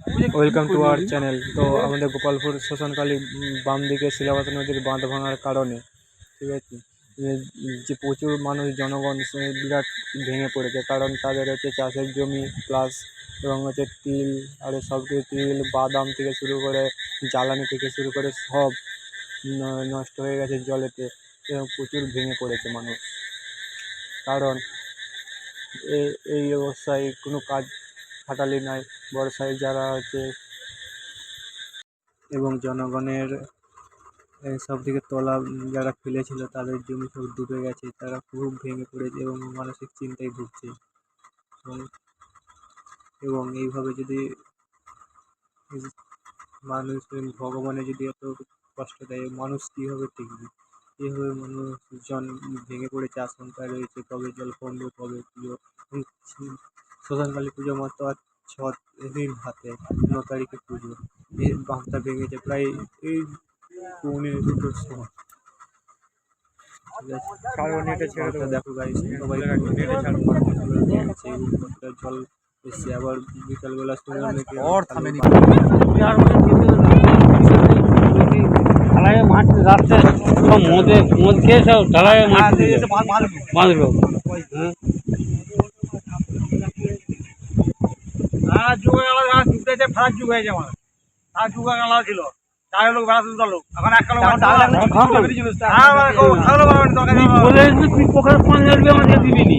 Welcome to our channel. তো আমাদের গোপালপুর শ্মশানকালী বাম দিকে শিলাবতী নদীর বাঁধ ভাঙার কারণে, ঠিক আছে, যে প্রচুর মানুষ জনগণ বিরাট ভেঙে পড়েছে। কারণ তাদের হচ্ছে চাষের জমি প্লাস এবং হচ্ছে তিল আর সব কিছু, তিল বাদাম থেকে শুরু করে জ্বালানি থেকে শুরু করে সব নষ্ট হয়ে গেছে জলেতে, এবং প্রচুর ভেঙে পড়েছে মানুষ। কারণ এই অবস্থায় কোনো কাজ খাটালি নাই বর্ষায়, যারা হচ্ছে এবং জনগণের সব থেকে তলা যারা ফেলেছিল তাদের জমি সব ডুবে গেছে, তারা খুব ভেঙে পড়েছে এবং মানসিক চিন্তায় ভুগছে। এবং এবং এইভাবে যদি মানুষ, ভগবানের যদি এত কষ্ট দেয়, মানুষ কীভাবে টিকবে? কীভাবে মানুষজন ভেঙে পড়েছে, আশঙ্কায় রয়েছে কবে জল কমবে, কবে পুজো। শ্মশানকালী পুজো মাত্র আর 6 দিন হাতে, 9 তারিখে পুজো। এই বাঁধটা ভেঙেছে প্রায় এই 1:45-2টোর সময়। ঠিক আছে, দেখো গাইস, সবাই কতটা জল এসছে। আবার বিকালবেলা শুনলাম নাকি ঢালাই মাঠ রাস্তায় সব মদ খেয়ে সব ঢালাই মাঠ বাঁধলো। যুগ আলাদা, যুগটা ফারাক যুগ হয়েছে। আমার তার যুগ আলাদা ছিল, চার লোক বেড়াতে দুটো লোক, এখন একটা লোক তুই পোখরের পানি আমাকে দিবি নি।